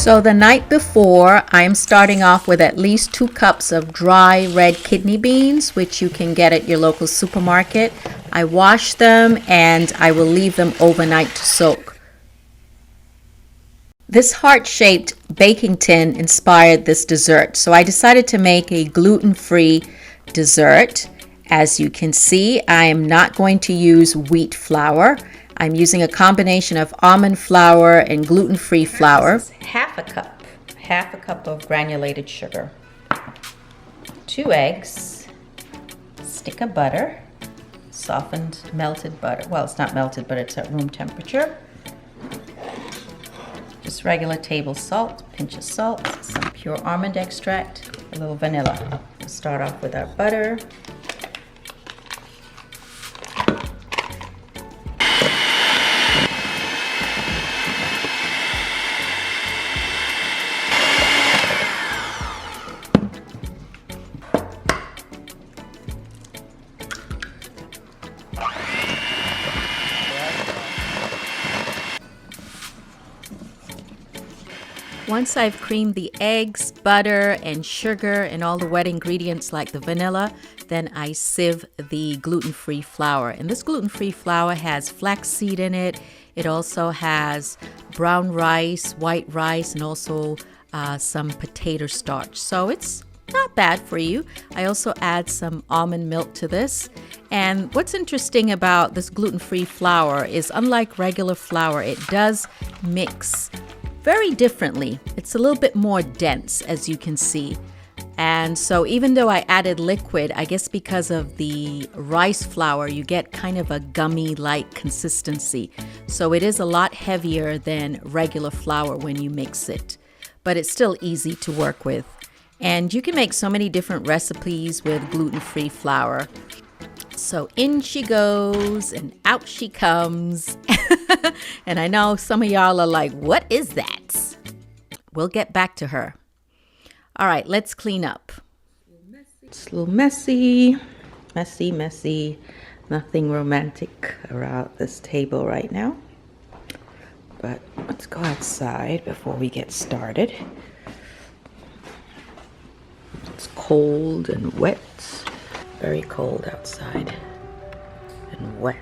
So the night before, I'm starting off with at least 2 cups of dry red kidney beans, which you can get at your local supermarket. I wash them and I will leave them overnight to soak. This heart-shaped baking tin inspired this dessert, so I decided to make a gluten-free dessert. As you can see, I am not going to use wheat flour. I'm using a combination of almond flour and gluten-free flour. Half a cup of granulated sugar, 2 eggs, stick of butter, softened melted butter. Well, it's not melted, but it's at room temperature. Just regular table salt, pinch of salt, some pure almond extract, a little vanilla. We'll start off with our butter. Once I've creamed the eggs, butter, and sugar and all the wet ingredients like the vanilla, then I sieve the gluten-free flour. And this gluten-free flour has flaxseed in it. It also has brown rice, white rice, and also some potato starch. So it's not bad for you. I also add some almond milk to this. And what's interesting about this gluten-free flour is, unlike regular flour, it does mix very differently. It's a little bit more dense, as you can see. And so even though I added liquid, I guess because of the rice flour, you get kind of a gummy-like consistency. So it is a lot heavier than regular flour when you mix it, but it's still easy to work with. And you can make so many different recipes with gluten-free flour. So in she goes and out she comes. And I know some of y'all are like, what is that? We'll get back to her. All right, let's clean up. It's a little messy. Nothing romantic around this table right now. But let's go outside before we get started. It's cold and wet. Very cold outside and wet.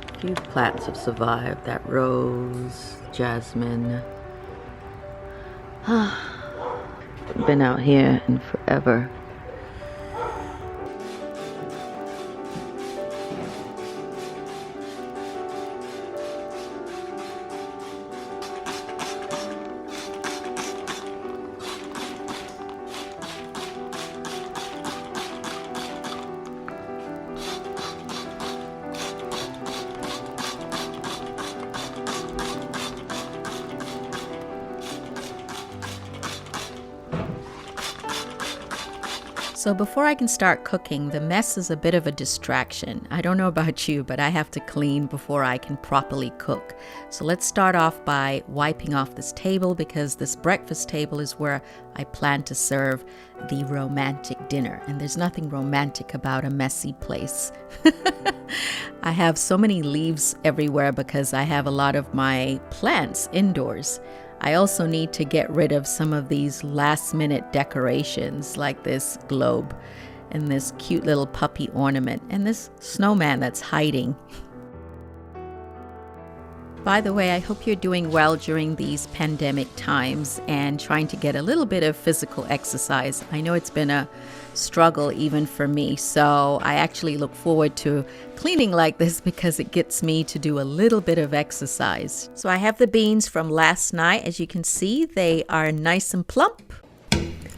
A few plants have survived. That rose, jasmine. Been out here in forever. So before I can start cooking, the mess is a bit of a distraction. I don't know about you, but I have to clean before I can properly cook. So let's start off by wiping off this table, because this breakfast table is where I plan to serve the romantic dinner. And there's nothing romantic about a messy place. I have so many leaves everywhere because I have a lot of my plants indoors. I also need to get rid of some of these last-minute decorations, like this globe and this cute little puppy ornament and this snowman that's hiding. By the way, I hope you're doing well during these pandemic times and trying to get a little bit of physical exercise. I know it's been a struggle even for me, so I actually look forward to cleaning like this because it gets me to do a little bit of exercise. So I have the beans from last night. As you can see, they are nice and plump.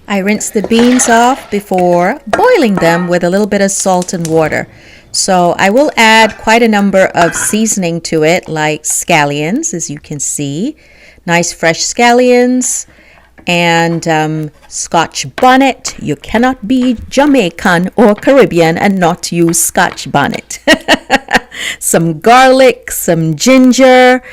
I rinse the beans off before boiling them with a little bit of salt and water. So I will add quite a number of seasoning to it, like scallions, as you can see. Nice fresh scallions and Scotch bonnet. You cannot be Jamaican or Caribbean and not use Scotch bonnet. Some garlic, some ginger,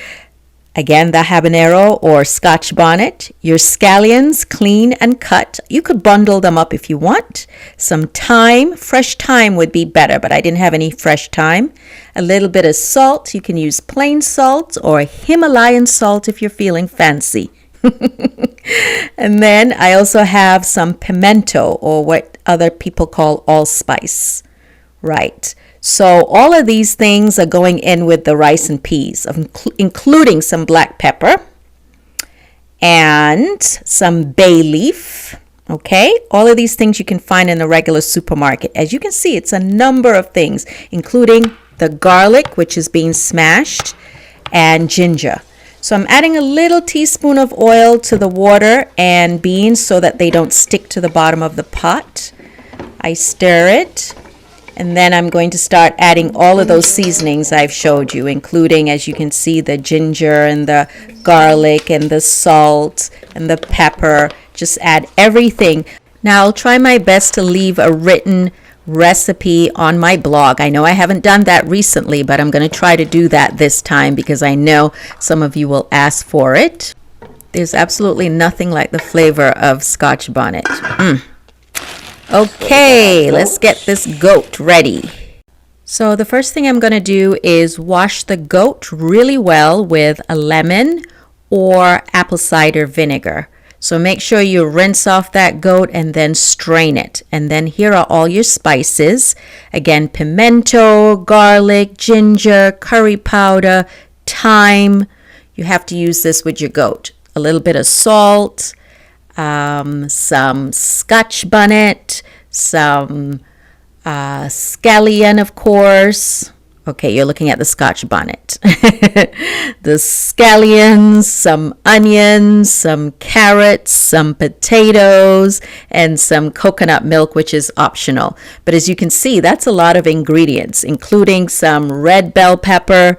Again, the habanero or Scotch bonnet, your scallions, clean and cut. You could bundle them up if you want. Some thyme, fresh thyme would be better, but I didn't have any fresh thyme. A little bit of salt. You can use plain salt or Himalayan salt if you're feeling fancy. And then I also have some pimento, or what other people call allspice. Right. So all of these things are going in with the rice and peas, including some black pepper and some bay leaf. Okay, all of these things you can find in a regular supermarket. As you can see, it's a number of things, including the garlic, which is being smashed, and ginger. So I'm adding a little teaspoon of oil to the water and beans so that they don't stick to the bottom of the pot. I stir it. And then I'm going to start adding all of those seasonings I've showed you, including, as you can see, the ginger and the garlic and the salt and the pepper. Just add everything. Now, I'll try my best to leave a written recipe on my blog. I know I haven't done that recently, but I'm going to try to do that this time because I know some of you will ask for it. There's absolutely nothing like the flavor of Scotch bonnet. Okay, let's get this goat ready. So the first thing I'm going to do is wash the goat really well with a lemon or apple cider vinegar. So make sure you rinse off that goat and then strain it. And then here are all your spices. Again, pimento, garlic, ginger, curry powder, thyme. You have to use this with your goat. A little bit of salt. Some Scotch bonnet, some scallion, of course. Okay, you're looking at the Scotch bonnet. The scallions, some onions, some carrots, some potatoes, and some coconut milk, which is optional. But as you can see, that's a lot of ingredients, including some red bell pepper.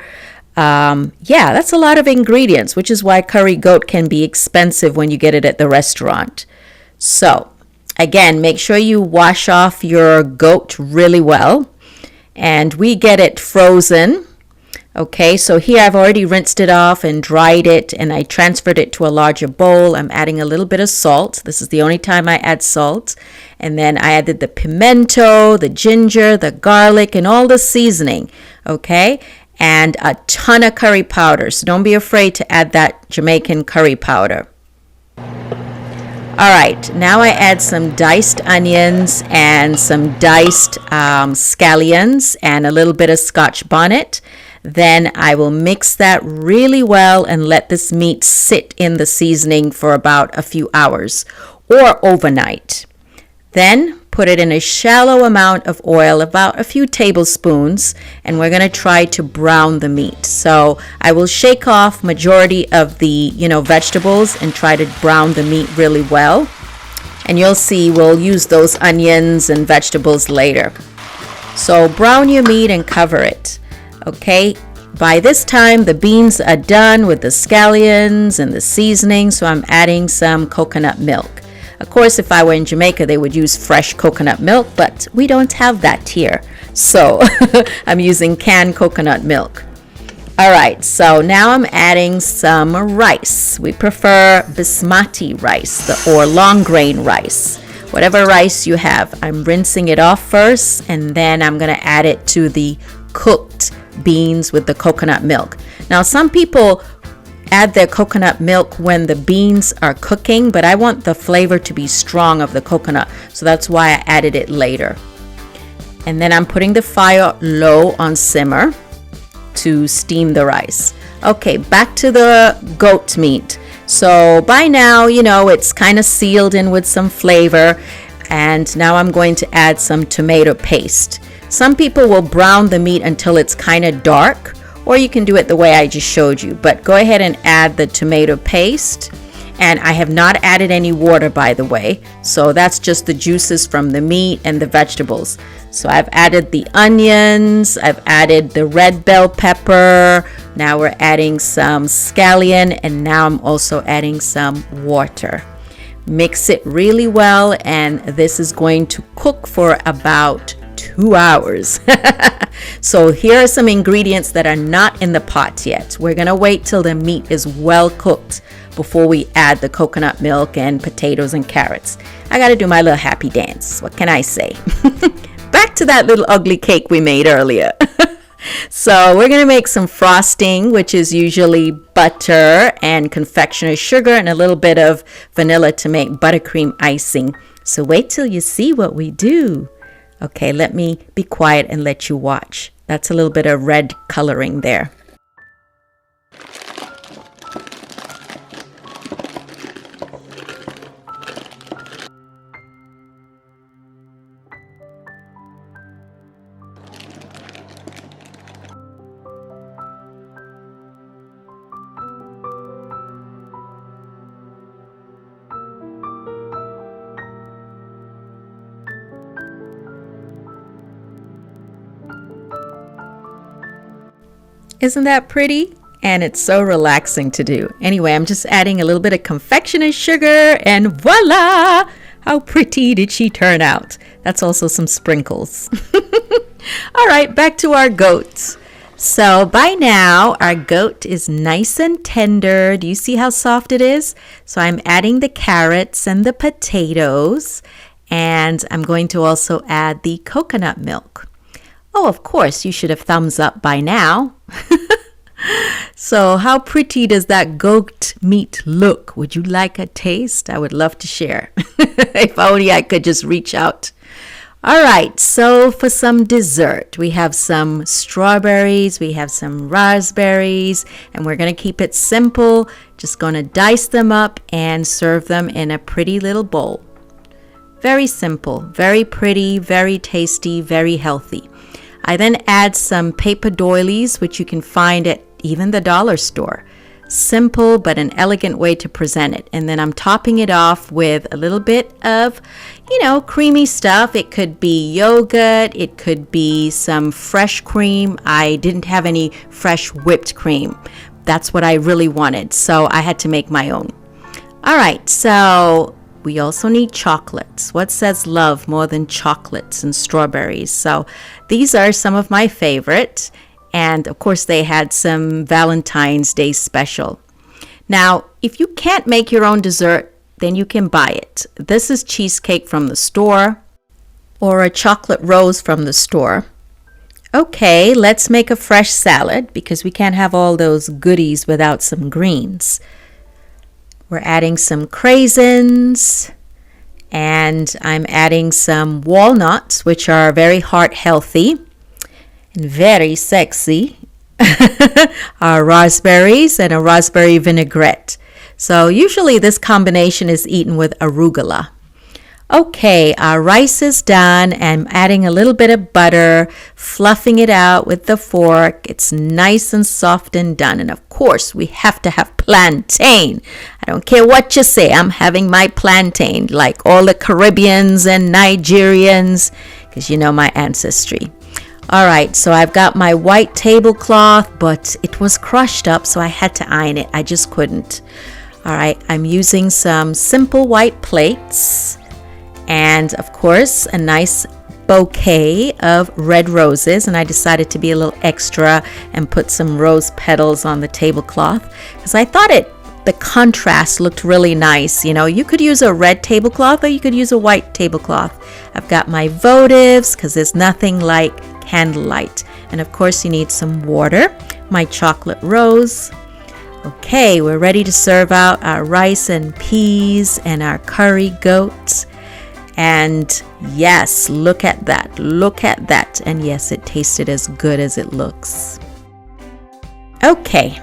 Yeah, that's a lot of ingredients, which is why curry goat can be expensive when you get it at the restaurant. So, again, make sure you wash off your goat really well. And we get it frozen. Okay, so here I've already rinsed it off and dried it, and I transferred it to a larger bowl. I'm adding a little bit of salt. This is the only time I add salt. And then I added the pimento, the ginger, the garlic, and all the seasoning. Okay, and a ton of curry powder. So don't be afraid to add that Jamaican curry powder. All right, now I add some diced onions and some diced scallions and a little bit of Scotch bonnet. Then I will mix that really well and let this meat sit in the seasoning for about a few hours or overnight. Then put it in a shallow amount of oil, about a few tablespoons, and we're going to try to brown the meat. So I will shake off majority of the, vegetables and try to brown the meat really well. And you'll see we'll use those onions and vegetables later. So brown your meat and cover it. Okay, by this time the beans are done with the scallions and the seasoning, so I'm adding some coconut milk. Of course, if I were in Jamaica, they would use fresh coconut milk, but we don't have that here. So I'm using canned coconut milk. All right, so now I'm adding some rice. We prefer basmati rice or long grain rice. Whatever rice you have, I'm rinsing it off first, and then I'm going to add it to the cooked beans with the coconut milk. Now, some people add their coconut milk when the beans are cooking, but I want the flavor to be strong of the coconut, so that's why I added it later. And then I'm putting the fire low on simmer to steam the rice. Okay, back to the goat meat. So by now, it's kind of sealed in with some flavor, and now I'm going to add some tomato paste. Some people will brown the meat until it's kind of dark, or you can do it the way I just showed you, but go ahead and add the tomato paste. And I have not added any water, by the way, so that's just the juices from the meat and the vegetables. So I've added the onions, I've added the red bell pepper, now we're adding some scallion, and now I'm also adding some water. Mix it really well, and this is going to cook for about 2 2 hours. So here are some ingredients that are not in the pot yet. We're gonna wait till the meat is well cooked before we add the coconut milk and potatoes and carrots. I gotta do my little happy dance. What can I say? Back to that little ugly cake we made earlier. So we're gonna make some frosting, which is usually butter and confectioner's sugar and a little bit of vanilla to make buttercream icing. So wait till you see what we do. Okay, let me be quiet and let you watch. That's a little bit of red coloring there. Isn't that pretty? And it's so relaxing to do. Anyway, I'm just adding a little bit of confectioner's sugar and voila! How pretty did she turn out? That's also some sprinkles. All right, back to our goat. So by now, our goat is nice and tender. Do you see how soft it is? So I'm adding the carrots and the potatoes, and I'm going to also add the coconut milk. Oh, of course, you should have thumbs up by now. So how pretty does that goat meat look? Would you like a taste? I would love to share. If only I could just reach out. All right, so for some dessert, we have some strawberries, we have some raspberries, and we're going to keep it simple. Just going to dice them up and serve them in a pretty little bowl. Very simple, very pretty, very tasty, very healthy. I then add some paper doilies, which you can find at even the dollar store. Simple but an elegant way to present it. And then I'm topping it off with a little bit of, creamy stuff. It could be yogurt, it could be some fresh cream. I didn't have any fresh whipped cream. That's what I really wanted, so I had to make my own. All right, so we also need chocolates. What says love more than chocolates and strawberries? So these are some of my favorite. And of course, they had some Valentine's Day special. Now, if you can't make your own dessert, then you can buy it. This is cheesecake from the store or a chocolate rose from the store. Okay, let's make a fresh salad because we can't have all those goodies without some greens. We're adding some craisins, and I'm adding some walnuts, which are very heart healthy and very sexy. Our raspberries and a raspberry vinaigrette. So usually this combination is eaten with arugula. Okay, our rice is done. I'm adding a little bit of butter, fluffing it out with the fork. It's nice and soft and done. And of course, we have to have plantain. I don't care what you say, I'm having my plantain, like all the Caribbeans and Nigerians, because you know my ancestry. All right, so I've got my white tablecloth, but it was crushed up, so I had to iron it. I just couldn't. All right, I'm using some simple white plates. And of course, a nice bouquet of red roses. And I decided to be a little extra and put some rose petals on the tablecloth because I thought the contrast looked really nice. You could use a red tablecloth or you could use a white tablecloth. I've got my votives because there's nothing like candlelight. And of course, you need some water, my chocolate rose. Okay, we're ready to serve out our rice and peas and our curry goat. And yes, look at that. And yes, it tasted as good as it looks. Okay,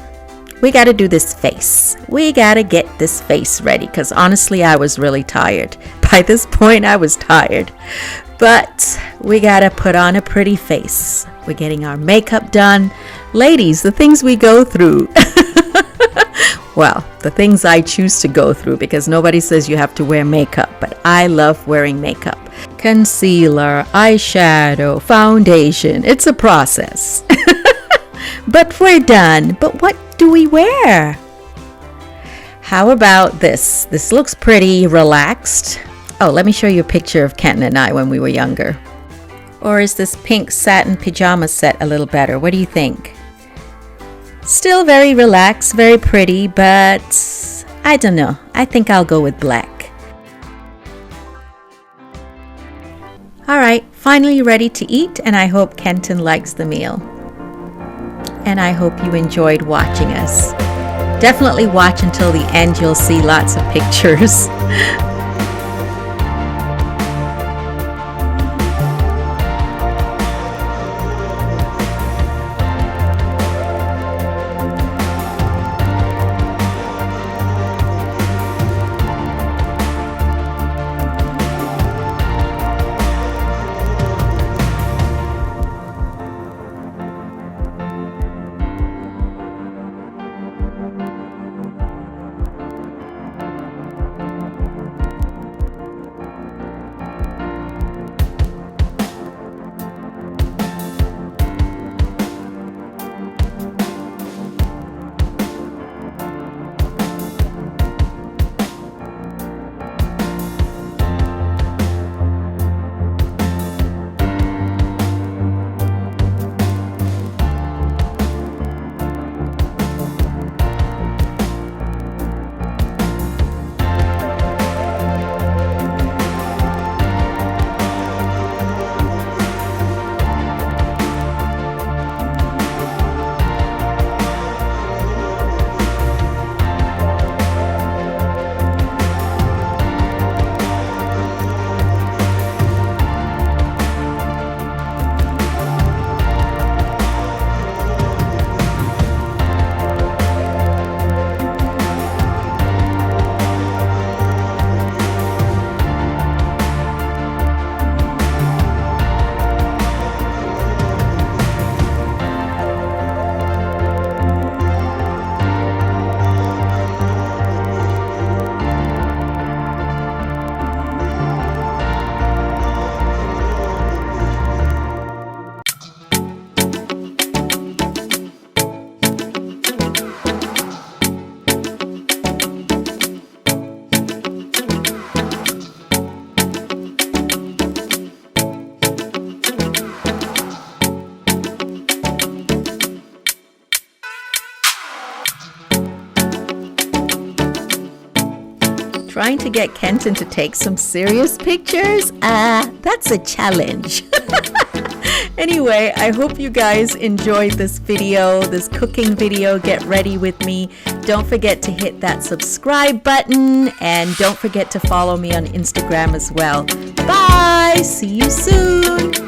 we got to do this face. We got to get this face ready because honestly, I was really tired. By this point, I was tired. But we got to put on a pretty face. We're getting our makeup done. Ladies, the things we go through. Well, the things I choose to go through because nobody says you have to wear makeup, but I love wearing makeup. Concealer, eyeshadow, foundation, it's a process. But we're done. But what do we wear? How about this? This looks pretty relaxed. Oh, let me show you a picture of Kenton and I when we were younger. Or is this pink satin pajama set a little better? What do you think? Still very relaxed, very pretty, but I don't know. I think I'll go with black. All right, finally ready to eat, and I hope Kenton likes the meal. And I hope you enjoyed watching us. Definitely watch until the end, you'll see lots of pictures. Trying to get Kenton to take some serious pictures? That's a challenge. Anyway, I hope you guys enjoyed this video, this cooking video. Get ready with me. Don't forget to hit that subscribe button and don't forget to follow me on Instagram as well. Bye! See you soon!